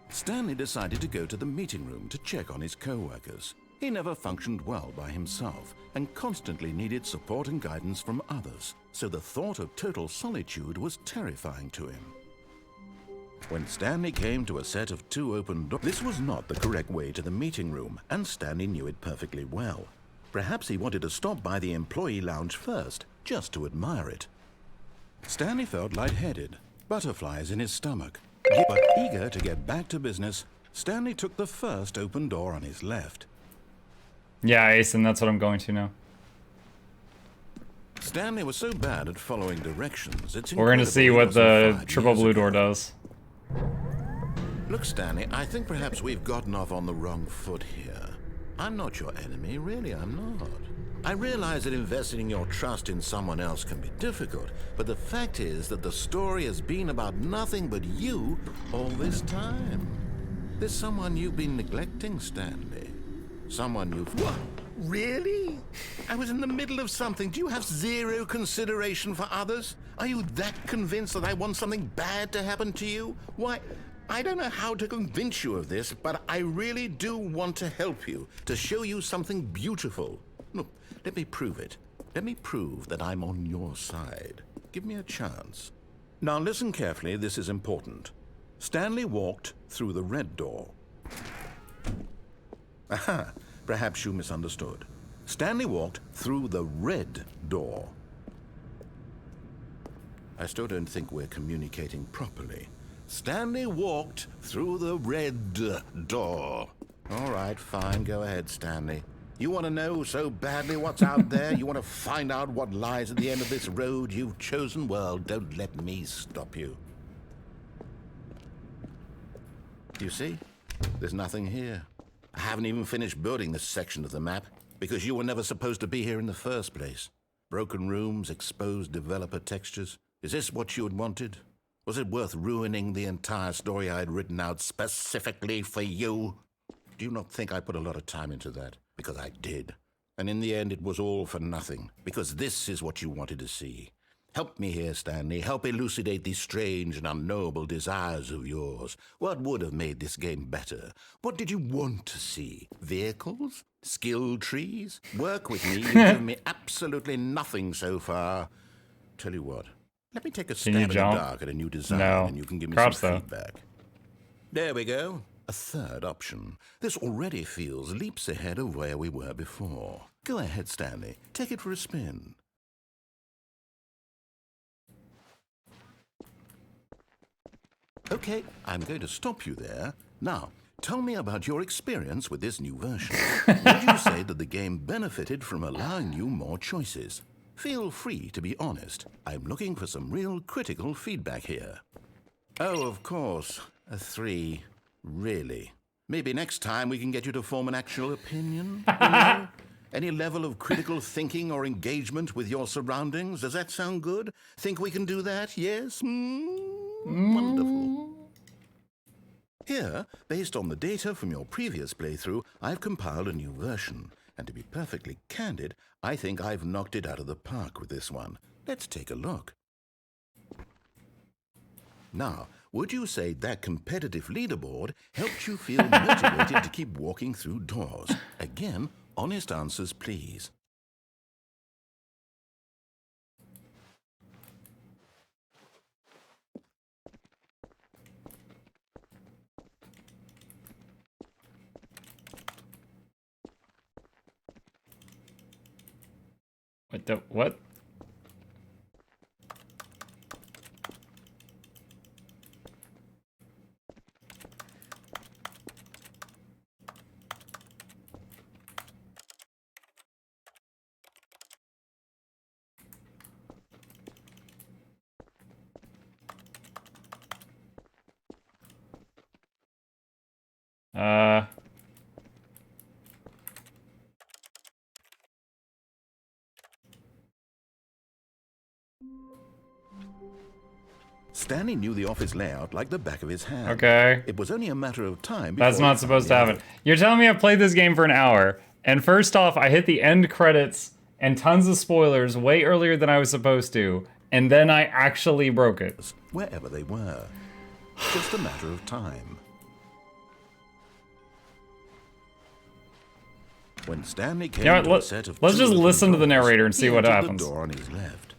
Stanley decided to go to the meeting room to check on his co-workers. He never functioned well by himself and constantly needed support and guidance from others, so the thought of total solitude was terrifying to him. When Stanley came to a set of 2 open doors, this was not the correct way to the meeting room, and Stanley knew it perfectly well. Perhaps he wanted to stop by the employee lounge first, just to admire it. Stanley felt lightheaded, butterflies in his stomach. But eager to get back to business, Stanley took the first open door on his left. Yeah, Ace, and that's what I'm going to now. Stanley was so bad at following directions, it's We're gonna see what the triple blue door does. Look, Stanley, I think perhaps we've gotten off on the wrong foot here. I'm not your enemy, really, I'm not. I realize that investing your trust in someone else can be difficult, but the fact is that the story has been about nothing but you all this time. There's someone you've been neglecting, Stanley. Someone you've... What? Really? I was in the middle of something. Do you have zero consideration for others? Are you that convinced that I want something bad to happen to you? Why, I don't know how to convince you of this, but I really do want to help you, to show you something beautiful. Look, let me prove it. Let me prove that I'm on your side. Give me a chance. Now listen carefully, this is important. Stanley walked through the red door. Aha, perhaps you misunderstood. Stanley walked through the red door. I still don't think we're communicating properly. Stanley walked through the red door. All right, fine, go ahead, Stanley. You want to know so badly what's out there? You want to find out what lies at the end of this road you've chosen? Well, don't let me stop you. You see? There's nothing here. I haven't even finished building this section of the map because you were never supposed to be here in the first place. Broken rooms, exposed developer textures. Is this what you had wanted? Was it worth ruining the entire story I had written out specifically for you? Do you not think I put a lot of time into that? Because I did. And in the end, it was all for nothing. Because this is what you wanted to see. Help me here, Stanley. Help elucidate these strange and unknowable desires of yours. What would have made this game better? What did you want to see? Vehicles? Skill trees? Work with me. You've given me absolutely nothing so far. Tell you what. Let me take a stab in the dark at a new design, and you can give me some feedback. There we go. A third option. This already feels leaps ahead of where we were before. Go ahead, Stanley. Take it for a spin. Okay, I'm going to stop you there. Now, tell me about your experience with this new version. Would you say that the game benefited from allowing you more choices? Feel free to be honest. I'm looking for some real critical feedback here. Oh, of course. A 3. Really? Maybe next time we can get you to form an actual opinion? You know? Any level of critical thinking or engagement with your surroundings? Does that sound good? Think we can do that? Yes? Wonderful. Here, based on the data from your previous playthrough, I've compiled a new version. And to be perfectly candid, I think I've knocked it out of the park with this one. Let's take a look. Now, would you say that competitive leaderboard helped you feel motivated to keep walking through doors? Again, honest answers, please. What? Stanley knew the office layout like the back of his hand. Okay. It was only a matter of time. That's not supposed to happen. You're telling me I played this game for an hour, and first off, I hit the end credits and tons of spoilers way earlier than I was supposed to, and then I actually broke it. Wherever they were. Just a matter of time. When Stanley came to a set of let's just listen to the narrator and see what happens. The door on his left.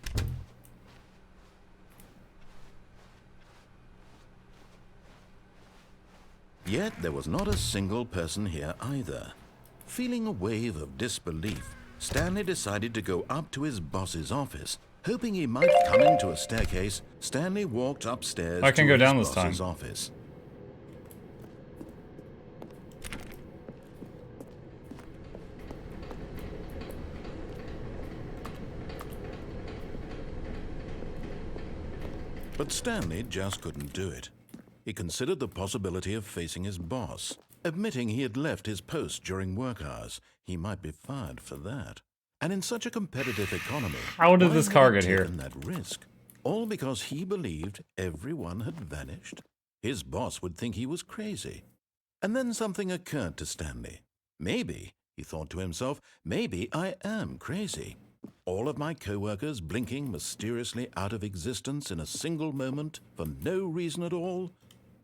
Yet there was not a single person here either. Feeling a wave of disbelief, Stanley decided to go up to his boss's office. Hoping he might come into a staircase, Stanley walked upstairs I can to go his down this boss's time. office. But Stanley just couldn't do it. He considered the possibility of facing his boss. Admitting he had left his post during work hours, he might be fired for that. And in such a competitive economy, how did why this had car he get here? taken that risk? All because he believed everyone had vanished? His boss would think he was crazy. And then something occurred to Stanley. Maybe, he thought to himself, maybe I am crazy. All of my co-workers blinking mysteriously out of existence in a single moment for no reason at all?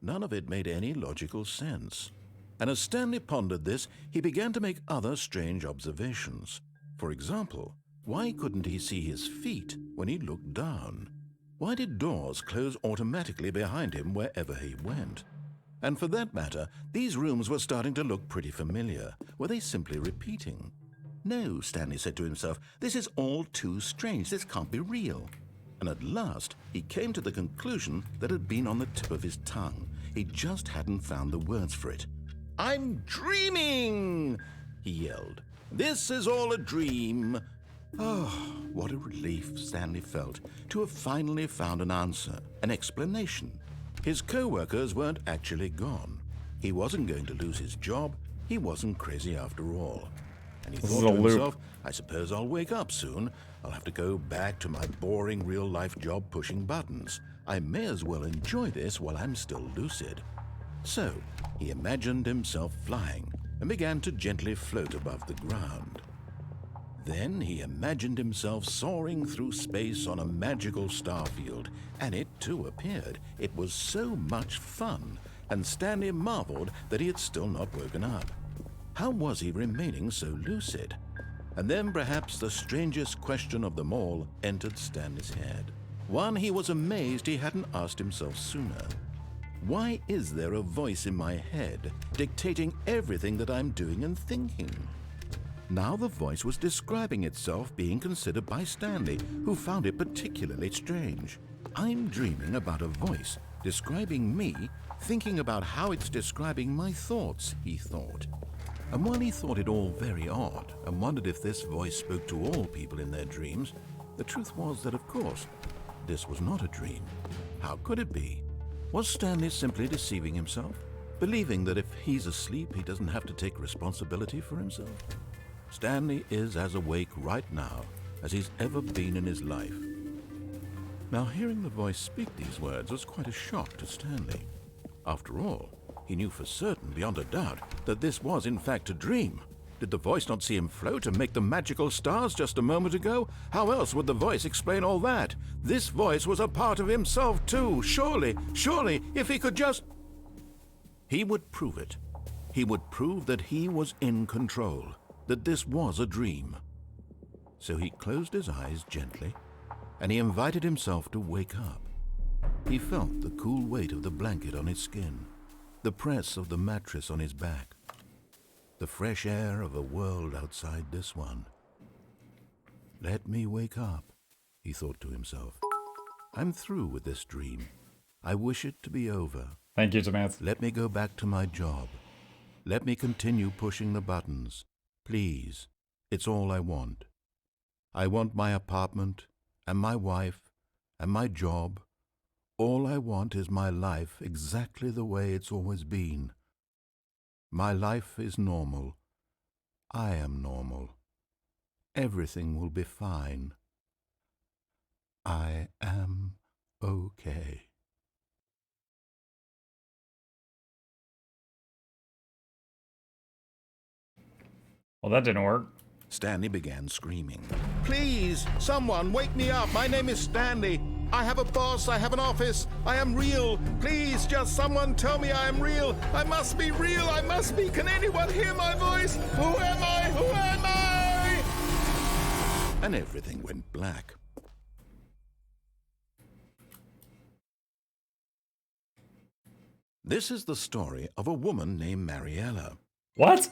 None of it made any logical sense. And as Stanley pondered this, he began to make other strange observations. For example, why couldn't he see his feet when he looked down? Why did doors close automatically behind him wherever he went? And for that matter, these rooms were starting to look pretty familiar. Were they simply repeating? No, Stanley said to himself, this is all too strange. This can't be real. And at last, he came to the conclusion that had been on the tip of his tongue. He just hadn't found the words for it. I'm dreaming, he yelled. This is all a dream. Oh, what a relief Stanley felt to have finally found an answer, an explanation. His co-workers weren't actually gone. He wasn't going to lose his job. He wasn't crazy after all. And he thought to himself, I suppose I'll wake up soon. I'll have to go back to my boring real-life job pushing buttons. I may as well enjoy this while I'm still lucid. So, he imagined himself flying and began to gently float above the ground. Then he imagined himself soaring through space on a magical starfield, and it too appeared. It was so much fun, and Stanley marveled that he had still not woken up. How was he remaining so lucid? And then perhaps the strangest question of them all entered Stanley's head. One he was amazed he hadn't asked himself sooner. Why is there a voice in my head dictating everything that I'm doing and thinking? Now the voice was describing itself being considered by Stanley, who found it particularly strange. I'm dreaming about a voice describing me, thinking about how it's describing my thoughts, he thought. And while he thought it all very odd and wondered if this voice spoke to all people in their dreams, the truth was that, of course, this was not a dream. How could it be? Was Stanley simply deceiving himself, believing that if he's asleep, he doesn't have to take responsibility for himself? Stanley is as awake right now as he's ever been in his life. Now, hearing the voice speak these words was quite a shock to Stanley. After all, he knew for certain, beyond a doubt, that this was in fact a dream. Did the voice not see him float and make the magical stars just a moment ago? How else would the voice explain all that? This voice was a part of himself too. Surely, if he could just... He would prove it. He would prove that he was in control, that this was a dream. So he closed his eyes gently, and he invited himself to wake up. He felt the cool weight of the blanket on his skin, the press of the mattress on his back, the fresh air of a world outside this one. Let me wake up, he thought to himself. I'm through with this dream. I wish it to be over. Thank you, Samantha. Let me go back to my job. Let me continue pushing the buttons. Please, it's all I want. I want my apartment, and my wife, and my job. All I want is my life exactly the way it's always been. My life is normal. I am normal. Everything will be fine. I am okay. Well, that didn't work. Stanley began screaming. Please, someone, wake me up. My name is Stanley. I have a boss. I have an office. I am real. Please, just someone tell me I am real. I must be real. I must be. Can anyone hear my voice? Who am I? Who am I? And everything went black. This is the story of a woman named Mariella. What?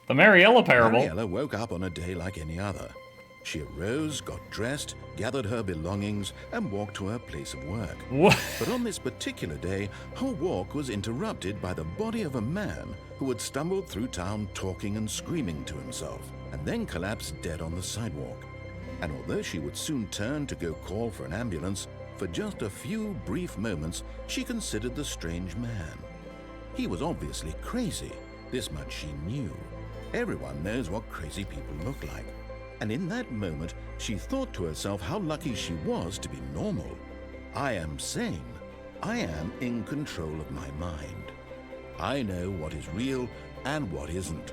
The Mariella parable? Mariella woke up on a day like any other. She arose, got dressed, gathered her belongings, and walked to her place of work. What? But on this particular day, her walk was interrupted by the body of a man who had stumbled through town talking and screaming to himself, and then collapsed dead on the sidewalk. And although she would soon turn to go call for an ambulance, for just a few brief moments, she considered the strange man. He was obviously crazy. This much she knew. Everyone knows what crazy people look like. And in that moment, she thought to herself how lucky she was to be normal. I am sane. I am in control of my mind. I know what is real and what isn't.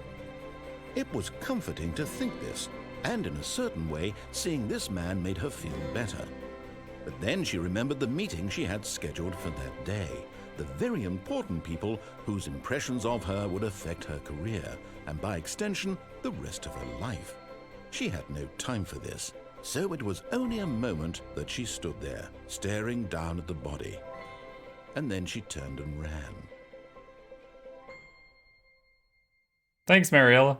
It was comforting to think this, and in a certain way, seeing this man made her feel better. But then she remembered the meeting she had scheduled for that day, the very important people whose impressions of her would affect her career, and by extension, the rest of her life. She had no time for this, so it was only a moment that she stood there, staring down at the body. And then she turned and ran. Thanks, Mariella.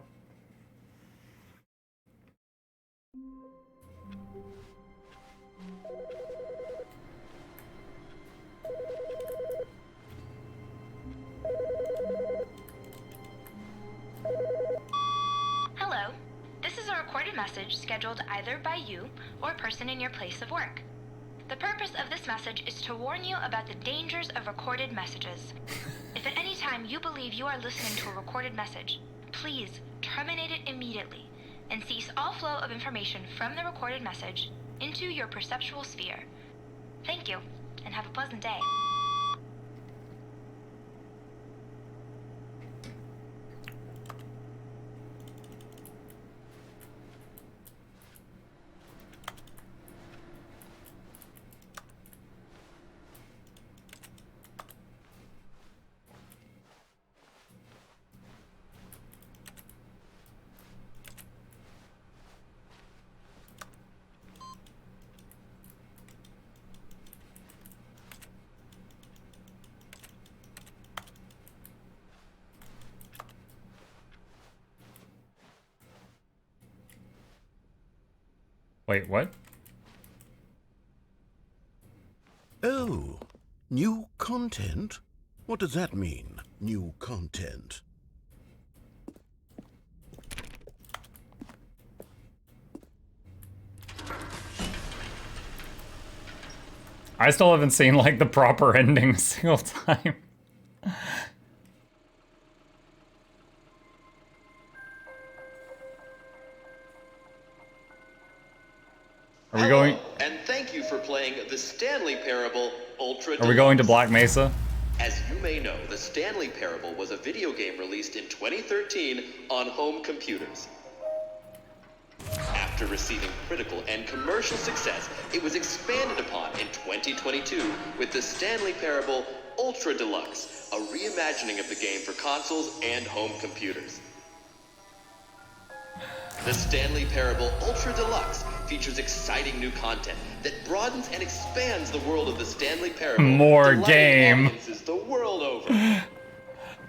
Hello. This is a recorded message scheduled either by you or a person in your place of work. The purpose of this message is to warn you about the dangers of recorded messages. If at any time you believe you are listening to a recorded message, please terminate it immediately and cease all flow of information from the recorded message into your perceptual sphere. Thank you, and have a pleasant day. Wait, what? Oh, new content? What does that mean, new content? I still haven't seen, like, the proper ending a single time. Are we going? And thank you for playing the Stanley Parable Ultra Are we going to Black Mesa? As you may know, the Stanley Parable was a video game released in 2013 on home computers. After receiving critical and commercial success, it was expanded upon in 2022 with the Stanley Parable Ultra Deluxe, a reimagining of the game for consoles and home computers. The Stanley Parable Ultra Deluxe features exciting new content that broadens and expands the world of the Stanley Parable. More delighting game. audiences the world over.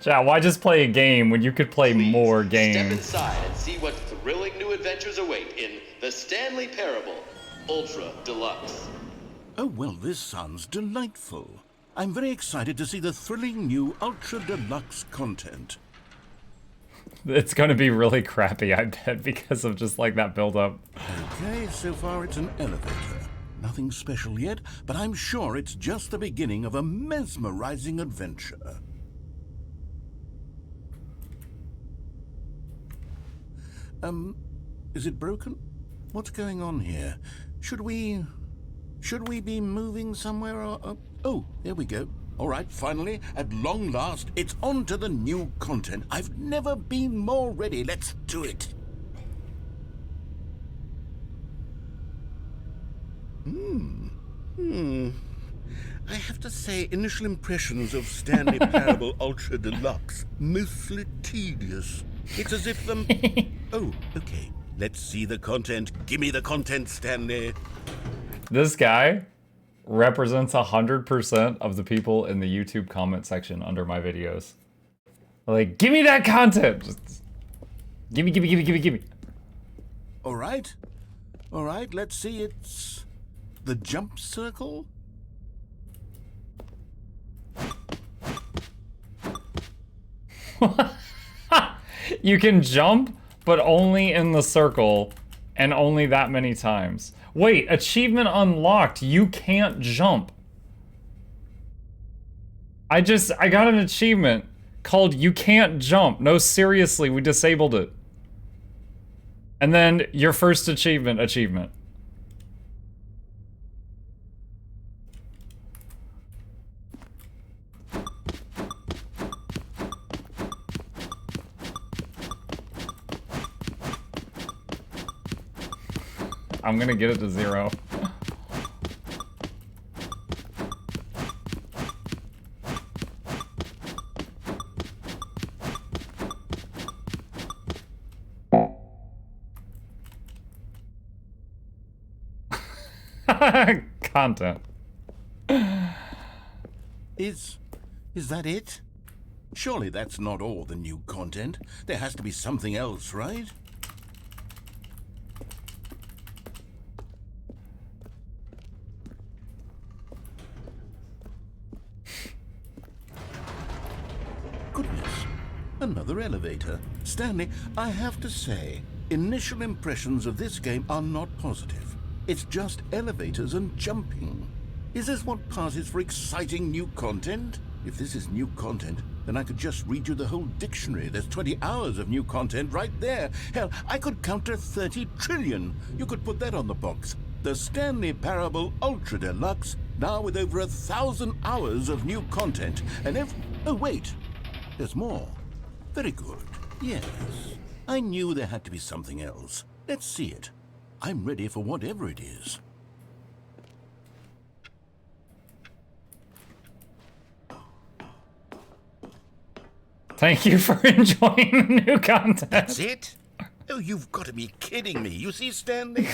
Chat, why just play a game when you could play Please more step games? inside and see what thrilling new adventures await in the Stanley Parable Ultra Deluxe. Oh, well, this sounds delightful. I'm very excited to see the thrilling new Ultra Deluxe content. It's gonna be really crappy, I bet, because of just like that build-up. Okay, so far it's an elevator. Nothing special yet, but I'm sure it's just the beginning of a mesmerizing adventure. Is it broken? What's going on here? Should we be moving somewhere or... Oh, there we go. All right, finally, at long last, it's on to the new content. I've never been more ready. Let's do it. I have to say, initial impressions of Stanley Parable Ultra Deluxe, mostly tedious. It's as if oh, okay. Let's see the content. Give me the content, Stanley. This guy represents 100% of the people in the YouTube comment section under my videos. Like, give me that content! Just give me. All right, let's see. It's the jump circle? You can jump, but only in the circle, and only that many times. Wait, achievement unlocked. You can't jump. I got an achievement called You Can't Jump. No, seriously, we disabled it. And then your first achievement. I'm gonna get it to 0. Content. Is that it? Surely that's not all the new content. There has to be something else, right? Goodness, another elevator. Stanley, I have to say, initial impressions of this game are not positive. It's just elevators and jumping. Is this what passes for exciting new content? If this is new content, then I could just read you the whole dictionary. There's 20 hours of new content right there. Hell, I could counter 30 trillion. You could put that on the box. The Stanley Parable Ultra Deluxe, now with over 1,000 hours of new content. And oh wait, there's more. Very good. Yes, I knew there had to be something else. Let's see it. I'm ready for whatever it is. Thank you for enjoying the new content. That's it? Oh, you've got to be kidding me. You see, Stanley?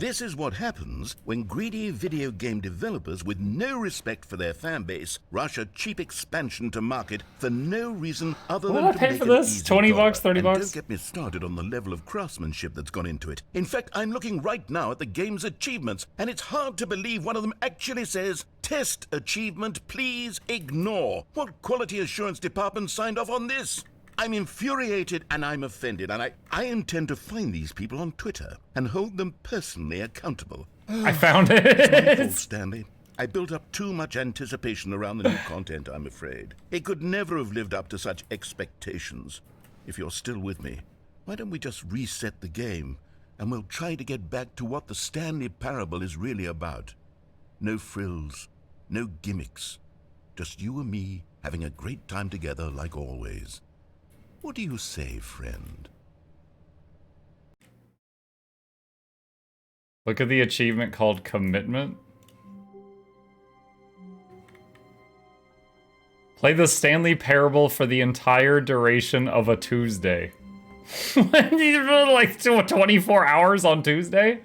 This is what happens when greedy video game developers with no respect for their fan base rush a cheap expansion to market for no reason other What than did I to pay make for an this? easy 20 dollar. bucks, 30 And bucks? don't get me started on the level of craftsmanship that's gone into it. In fact, I'm looking right now at the game's achievements, and it's hard to believe one of them actually says, "Test achievement, please ignore." What quality assurance department signed off on this? I'm infuriated and I'm offended, and I intend to find these people on Twitter and hold them personally accountable. I found It's my it. fault, Stanley. I built up too much anticipation around the new content, I'm afraid. It could never have lived up to such expectations. If you're still with me, why don't we just reset the game, and we'll try to get back to what the Stanley Parable is really about. No frills, no gimmicks. Just you and me having a great time together like always. What do you say, friend? Look at the achievement called Commitment. Play the Stanley Parable for the entire duration of a Tuesday. Like 24 hours on Tuesday?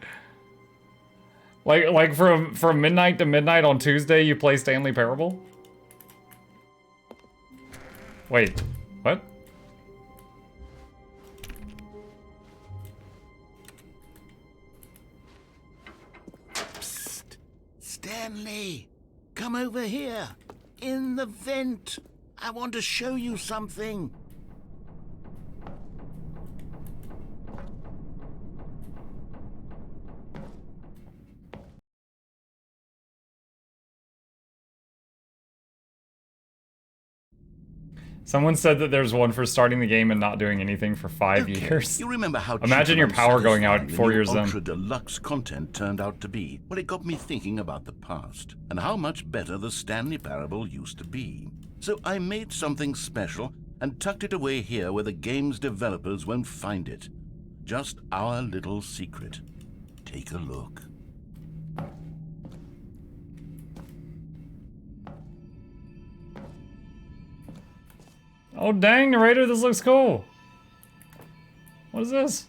Like from midnight to midnight on Tuesday you play Stanley Parable? Wait, what? Stanley, come over here. In the vent. I want to show you something. Someone said that there's one for starting the game and not doing anything for 5 years. You remember how Imagine cheap your and power going out unsatisfying 4 the new years in. Ultra Deluxe content turned out to be. Well, it got me thinking about the past and how much better the Stanley Parable used to be. So I made something special and tucked it away here where the game's developers won't find it. Just our little secret. Take a look. Oh dang, narrator, this looks cool. What is this?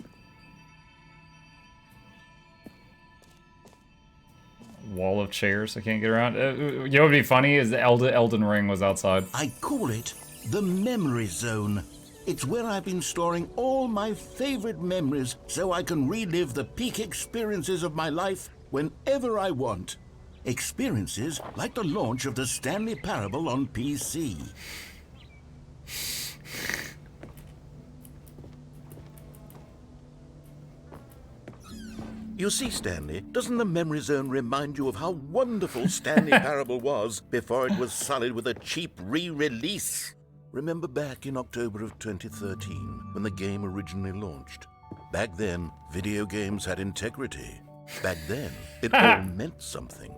Wall of chairs I can't get around. You know what would be funny is the Elden Ring was outside. I call it the memory zone. It's where I've been storing all my favorite memories so I can relive the peak experiences of my life whenever I want. Experiences like the launch of the Stanley Parable on PC. You see, Stanley, doesn't the memory zone remind you of how wonderful Stanley Parable was before it was sullied with a cheap re-release? Remember back in October of 2013, when the game originally launched? Back then, video games had integrity. Back then, it all meant something.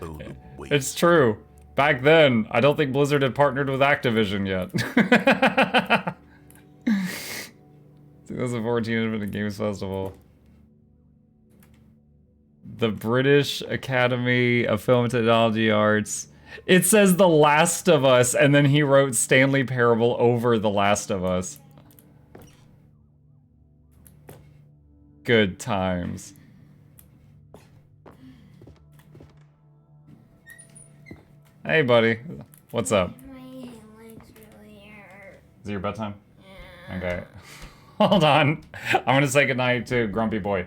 Oh, wait. It's true. Back then, I don't think Blizzard had partnered with Activision yet. 2014 Infinite Games Festival. The British Academy of Film and Technology Arts. It says The Last of Us, and then he wrote Stanley Parable over The Last of Us. Good times. Hey, buddy. What's up? My legs really hurt. Is it your bedtime? Yeah. Okay. Hold on. I'm gonna say goodnight to Grumpy Boy.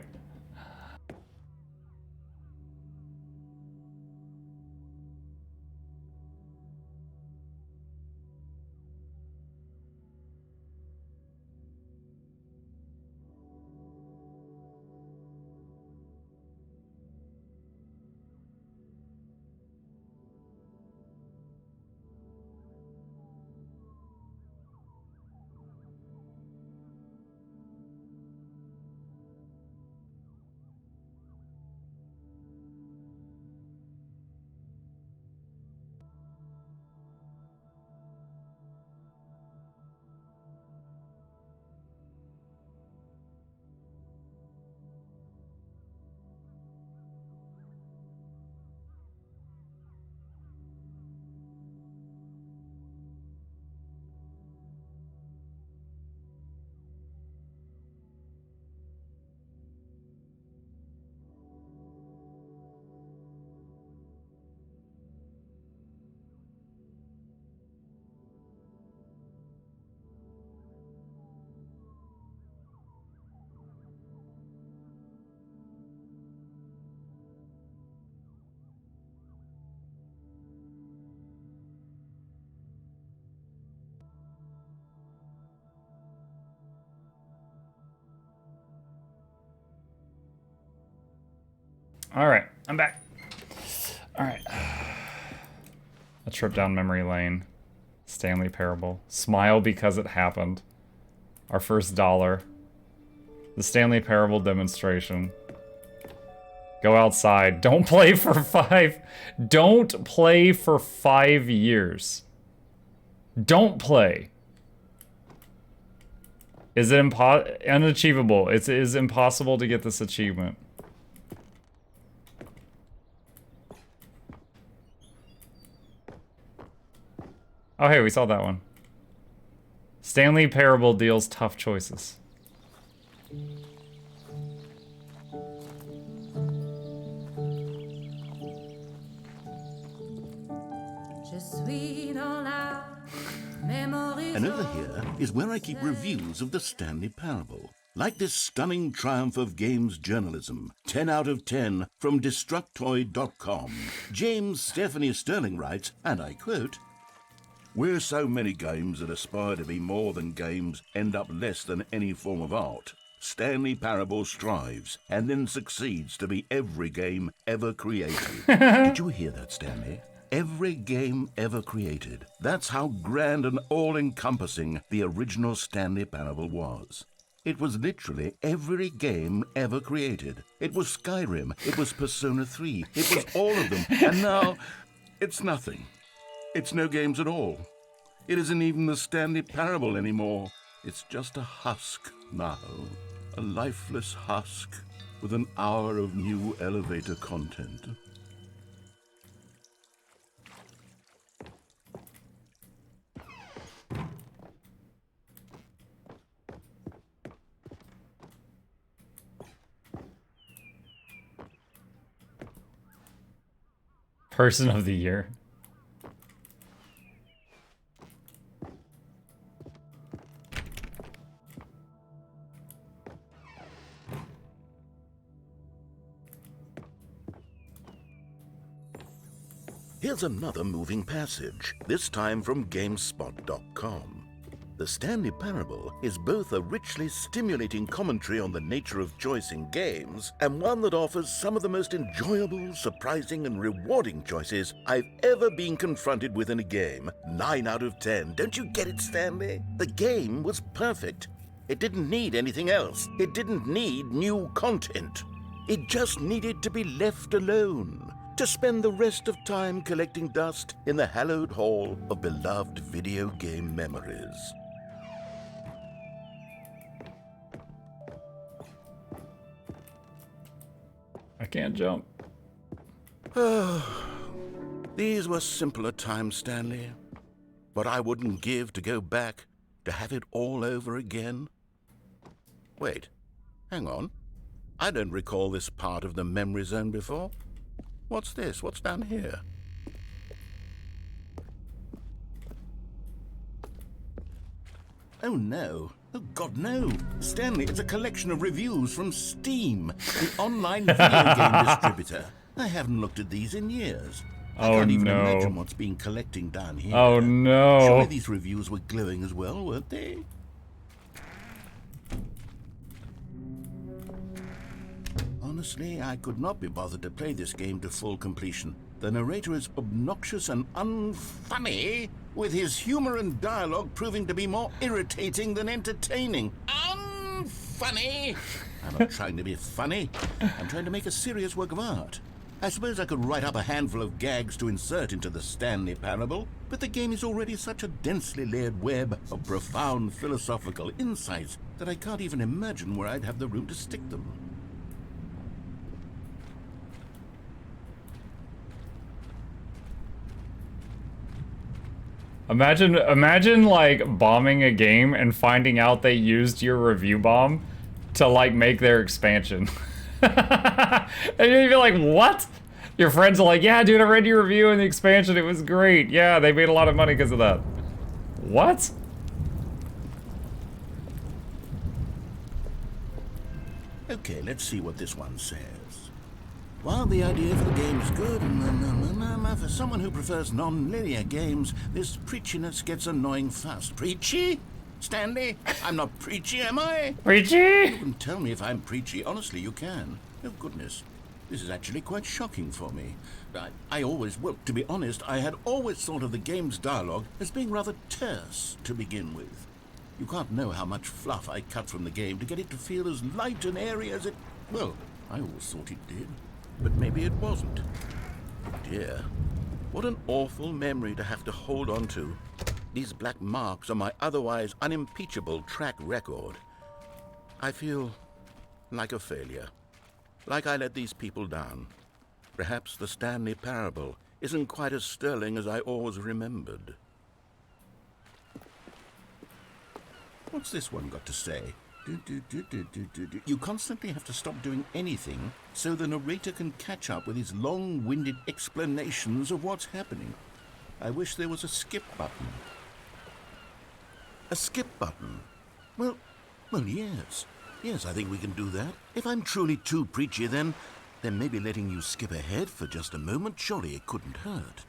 Alright, I'm back. Alright. A trip down memory lane. Stanley Parable. Smile because it happened. Our first $1. The Stanley Parable demonstration. Go outside. Don't play for 5. Don't play for 5 years. Don't play. Is it unachievable? It is impossible to get this achievement. Oh, hey, we saw that one. Stanley Parable deals tough choices. And over here is where I keep reviews of the Stanley Parable. Like this stunning triumph of games journalism, 10 out of 10 from Destructoid.com. James Stephanie Sterling writes, and I quote, "Where so many games that aspire to be more than games end up less than any form of art, Stanley Parable strives and then succeeds to be every game ever created." Did you hear that, Stanley? Every game ever created. That's how grand and all-encompassing the original Stanley Parable was. It was literally every game ever created. It was Skyrim, it was Persona 3, it was all of them, and now it's nothing. It's no games at all. It isn't even the Stanley Parable anymore. It's just a husk now. A lifeless husk with an hour of new elevator content. Person of the year. Here's another moving passage, this time from GameSpot.com. The Stanley Parable is both a richly stimulating commentary on the nature of choice in games and one that offers some of the most enjoyable, surprising, and rewarding choices I've ever been confronted with in a game. 9 out of 10. Don't you get it, Stanley? The game was perfect. It didn't need anything else. It didn't need new content. It just needed to be left alone, to spend the rest of time collecting dust in the hallowed hall of beloved video game memories. I can't jump. These were simpler times, Stanley. But I wouldn't give to go back, to have it all over again. Wait, hang on. I don't recall this part of the memory zone before. What's this? What's down here? Oh no. Oh God, no. Stanley, it's a collection of reviews from Steam, the online video game distributor. I haven't looked at these in years. I can't even imagine what's been collecting down here. Oh no. Surely these reviews were glowing as well, weren't they? Honestly, I could not be bothered to play this game to full completion. The narrator is obnoxious and unfunny, with his humor and dialogue proving to be more irritating than entertaining. Unfunny! I'm not trying to be funny. I'm trying to make a serious work of art. I suppose I could write up a handful of gags to insert into the Stanley Parable, but the game is already such a densely layered web of profound philosophical insights that I can't even imagine where I'd have the room to stick them. Imagine like bombing a game and finding out they used your review bomb to like make their expansion. And you'd be like, what? Your friends are like, yeah, dude, I read your review and the expansion, it was great. Yeah, they made a lot of money because of that. What? Okay, let's see what this one says. While the idea for the game is good, for someone who prefers non-linear games, this preachiness gets annoying fast. Preachy? Stanley? I'm not preachy, am I? Preachy? You can tell me if I'm preachy. Honestly, you can. Oh, goodness. This is actually quite shocking for me. Well, to be honest, I had always thought of the game's dialogue as being rather terse to begin with. You can't know how much fluff I cut from the game to get it to feel as light and airy as it... Well, I always thought it did. But maybe it wasn't. Dear, what an awful memory to have to hold on to. These black marks on my otherwise unimpeachable track record. I feel like a failure. Like I let these people down. Perhaps the Stanley Parable isn't quite as sterling as I always remembered. What's this one got to say? You constantly have to stop doing anything so the narrator can catch up with his long-winded explanations of what's happening. I wish there was a skip button. A skip button? Well, yes. Yes, I think we can do that. If I'm truly too preachy, then maybe letting you skip ahead for just a moment, surely it couldn't hurt.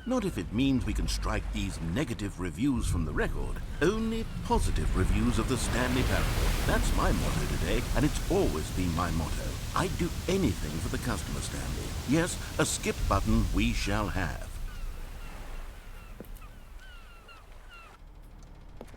Not if it means we can strike these negative reviews from the record. Only positive reviews of the Stanley Parable. That's my motto today, and it's always been my motto. I'd do anything for the customer, Stanley. Yes, a skip button we shall have.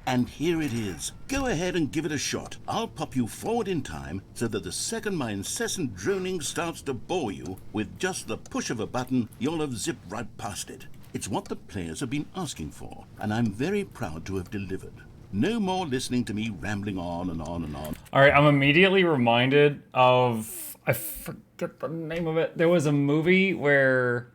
And here it is. Go ahead and give it a shot. I'll pop you forward in time so that the second my incessant droning starts to bore you, with just the push of a button, you'll have zipped right past it. It's what the players have been asking for, and I'm very proud to have delivered. No more listening to me rambling on and on and on. All right, I'm immediately reminded of, I forget the name of it. There was a movie where